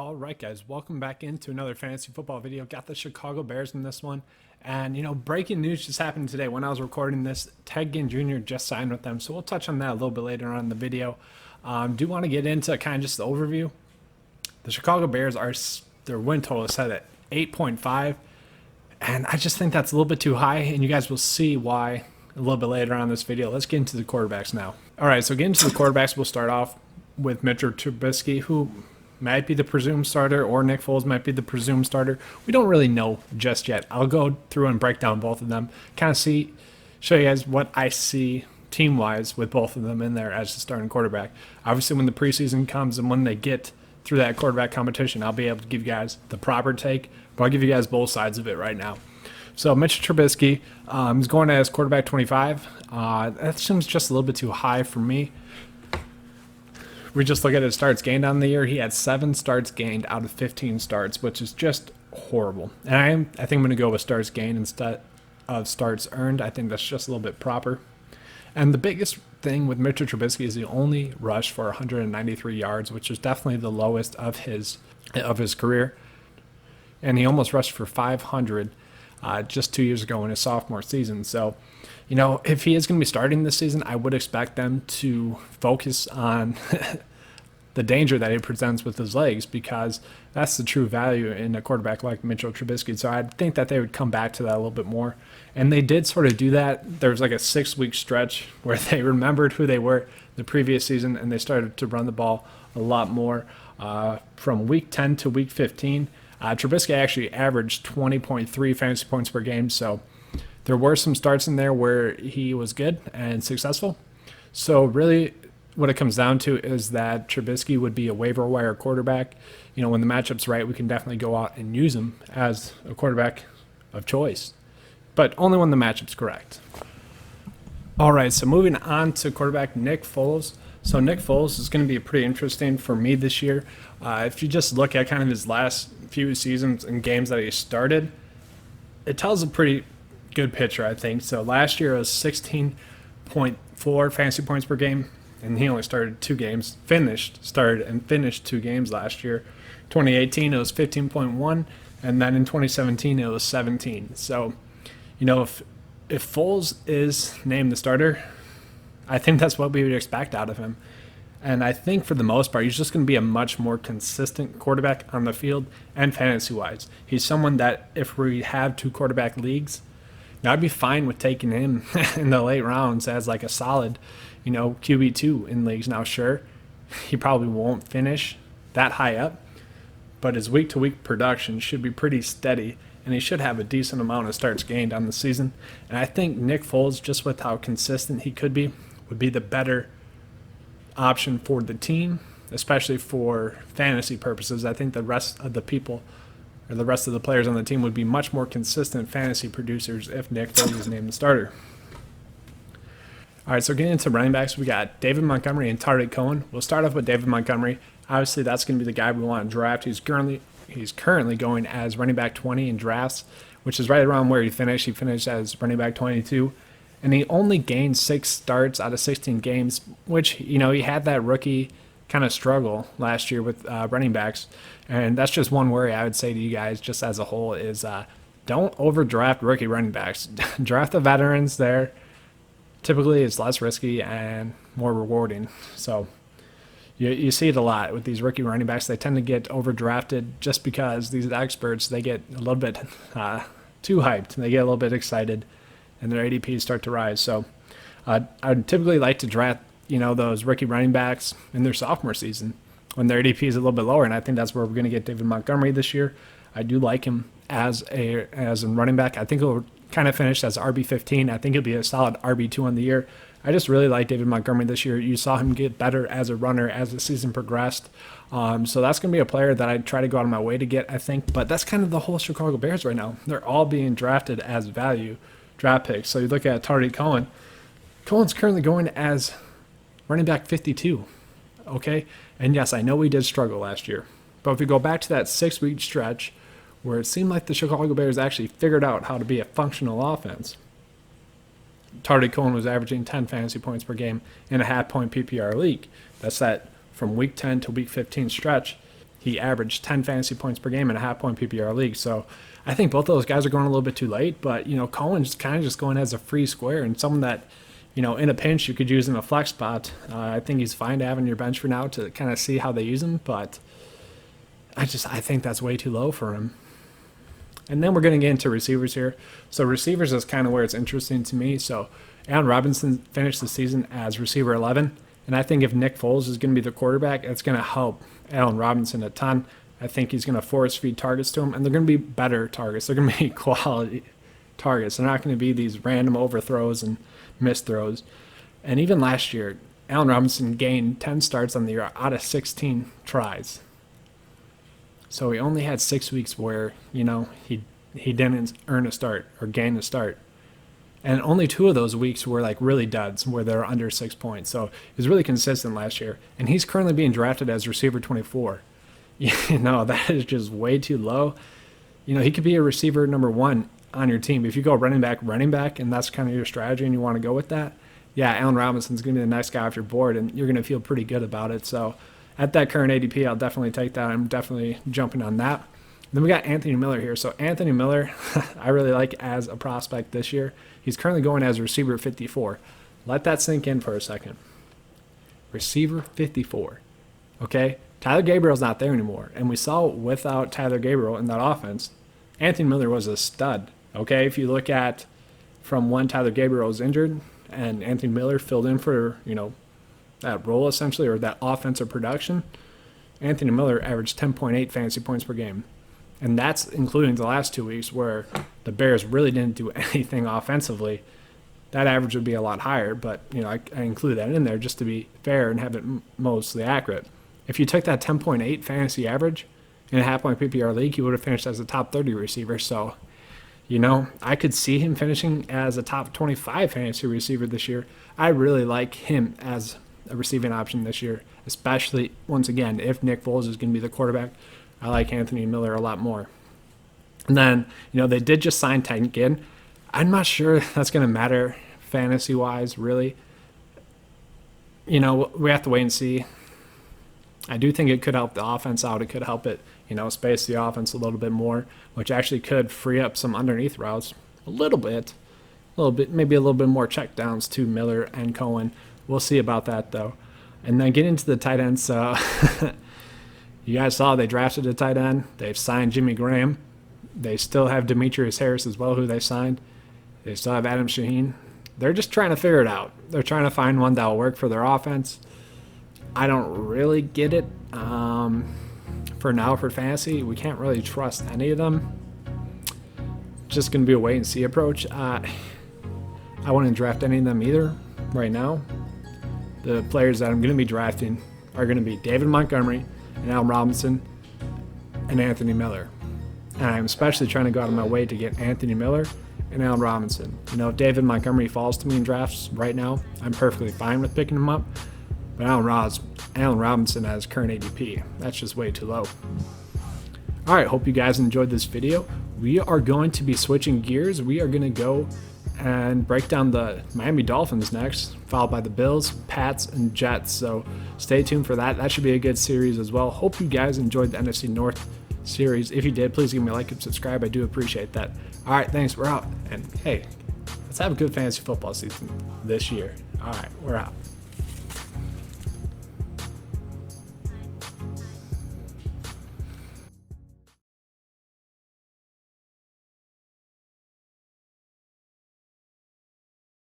All right, guys, welcome back into another fantasy football video. Got the Chicago Bears in this one. And, breaking news just happened today. When I was recording this, Ted Ginn Jr. just signed with them. So we'll touch on that a little bit later on in the video. Do want to get into kind of just the overview. The Chicago Bears, their win total is set at 8.5. And I just think that's a little bit too high. And you guys will see why a little bit later on in this video. Let's get into the quarterbacks now. All right, so getting to the quarterbacks, we'll start off with Mitchell Trubisky, who might be the presumed starter, or Nick Foles might be the presumed starter. We don't really know just yet. I'll go through and break down both of them, kind of show you guys what I see team-wise with both of them in there as the starting quarterback. Obviously, when the preseason comes and when they get through that quarterback competition, I'll be able to give you guys the proper take, but I'll give you guys both sides of it right now. So Mitchell Trubisky is going as quarterback 25. That seems just a little bit too high for me. We just look at his starts gained on the year. He had 7 starts gained out of 15 starts, which is just horrible. And I think I'm going to go with starts gained instead of starts earned. I think that's just a little bit proper. And the biggest thing with Mitchell Trubisky is he only rushed for 193 yards, which is definitely the lowest of his career. And he almost rushed for 500 just 2 years ago in his sophomore season. So, if he is going to be starting this season, I would expect them to focus on the danger that he presents with his legs, because that's the true value in a quarterback like Mitchell Trubisky. So I think that they would come back to that a little bit more. And they did sort of do that. There was like a 6-week stretch where they remembered who they were the previous season, and they started to run the ball a lot more. From week 10 to week 15, Trubisky actually averaged 20.3 fantasy points per game. So there were some starts in there where he was good and successful. So really what it comes down to is that Trubisky would be a waiver wire quarterback. When the matchup's right, we can definitely go out and use him as a quarterback of choice, but only when the matchup's correct. All right, so moving on to quarterback Nick Foles. So Nick Foles is going to be pretty interesting for me this year. If you just look at kind of his last few seasons and games that he started, it tells a pretty good picture, I think. So last year it was 16.4 fantasy points per game, and he only started 2 games. Started and finished 2 games last year. 2018 it was 15.1, and then in 2017 it was 17. So, if Foles is named the starter, I think that's what we would expect out of him. And I think for the most part, he's just going to be a much more consistent quarterback on the field and fantasy-wise. He's someone that if we have 2 quarterback leagues, I'd be fine with taking him in the late rounds as like a solid, QB2 in leagues. Now, sure, he probably won't finish that high up, but his week-to-week production should be pretty steady, and he should have a decent amount of starts gained on the season. And I think Nick Foles, just with how consistent he could be, would be the better option for the team, especially for fantasy purposes. I think the rest of the people, or the rest of the players on the team, would be much more consistent fantasy producers if Nick Foles is named the starter. All right, so getting into running backs, we got David Montgomery and Tariq Cohen. We'll start off with David Montgomery. Obviously, that's going to be the guy we want to draft. He's currently going as running back 20 in drafts, which is right around where he finished. He finished as running back 22, and he only gained 6 starts out of 16 games, which, he had that rookie kind of struggle last year with running backs. And that's just one worry I would say to you guys just as a whole is don't overdraft rookie running backs. Draft the veterans there. Typically, it's less risky and more rewarding. So you see it a lot with these rookie running backs. They tend to get overdrafted just because these experts, they get a little bit too hyped. They get a little bit excited, and their ADPs start to rise. So I'd typically like to draft, those rookie running backs in their sophomore season when their ADP is a little bit lower, and I think that's where we're going to get David Montgomery this year. I do like him as a running back. I think he'll kind of finish as RB15. I think he'll be a solid RB2 on the year. I just really like David Montgomery this year. You saw him get better as a runner as the season progressed. So that's going to be a player that I try to go out of my way to get, I think. But that's kind of the whole Chicago Bears right now. They're all being drafted as value draft picks. So you look at Tariq Cohen. Cohen's currently going as running back 52. Okay? And yes, I know we did struggle last year. But if we go back to that 6-week stretch where it seemed like the Chicago Bears actually figured out how to be a functional offense, Tariq Cohen was averaging 10 fantasy points per game in a half-point PPR league. That's that from week 10 to week 15 stretch. he averaged 10 fantasy points per game in a half-point PPR league. So I think both of those guys are going a little bit too late. But, Cohen's kind of just going as a free square and someone that, in a pinch you could use in a flex spot. I think he's fine to have on your bench for now to kind of see how they use him. But I think that's way too low for him. And then we're going to get into receivers here. So receivers is kind of where it's interesting to me. So Allen Robinson finished the season as receiver 11. And I think if Nick Foles is going to be the quarterback, it's going to help Allen Robinson a ton. I think he's going to force feed targets to him, and they're going to be better targets. They're going to be quality targets. They're not going to be these random overthrows and missed throws. And even last year, Allen Robinson gained 10 starts on the year out of 16 tries. So he only had 6 weeks where, he didn't earn a start or gain a start. And only 2 of those weeks were like really duds where they're under 6 points. So he was really consistent last year. And he's currently being drafted as receiver 24. That is just way too low. He could be a receiver number 1 on your team. If you go running back, and that's kind of your strategy and you want to go with that, yeah, Allen Robinson's going to be the nice guy off your board, and you're going to feel pretty good about it. So at that current ADP, I'll definitely take that. I'm definitely jumping on that. Then we got Anthony Miller here. So Anthony Miller, I really like as a prospect this year. He's currently going as receiver 54. Let that sink in for a second. Receiver 54. Okay? Tyler Gabriel's not there anymore. And we saw without Tyler Gabriel in that offense, Anthony Miller was a stud. Okay? If you look at from when Tyler Gabriel was injured and Anthony Miller filled in for, that role essentially, or that offensive production, Anthony Miller averaged 10.8 fantasy points per game. And that's including the last 2 weeks where the Bears really didn't do anything offensively. That average would be a lot higher, but I include that in there just to be fair and have it mostly accurate. If you took that 10.8 fantasy average in a half-point PPR league, he would have finished as a top 30 receiver. So, I could see him finishing as a top 25 fantasy receiver this year. I really like him as a receiving option this year, especially, once again, if Nick Foles is going to be the quarterback. I like Anthony Miller a lot more. And then, they did just sign Ted Ginn. I'm not sure that's going to matter fantasy-wise, really. We have to wait and see. I do think it could help the offense out. It could help it, space the offense a little bit more, which actually could free up some underneath routes a little bit, maybe a little bit more checkdowns to Miller and Cohen. We'll see about that, though. And then get into the tight ends. You guys saw they drafted a tight end. They've signed Jimmy Graham. They still have Demetrius Harris as well, who they signed. They still have Adam Shaheen. They're just trying to figure it out. They're trying to find one that will work for their offense. I don't really get it. For now, for fantasy, we can't really trust any of them. Just going to be a wait-and-see approach. I wouldn't draft any of them either right now. The players that I'm going to be drafting are going to be David Montgomery and Allen Robinson and Anthony Miller. And I'm especially trying to go out of my way to get Anthony Miller and Allen Robinson. If David Montgomery falls to me in drafts right now, I'm perfectly fine with picking him up. But Allen Robinson has current ADP. That's just way too low. All right, hope you guys enjoyed this video. We are going to be switching gears. We are going to go and break down the Miami Dolphins next, followed by the Bills, Pats, and Jets. So stay tuned for that. That should be a good series as well. Hope you guys enjoyed the NFC North series. If you did, please give me a like and subscribe. I do appreciate that. All right, thanks. We're out. And hey, let's have a good fantasy football season this year. All right, we're out.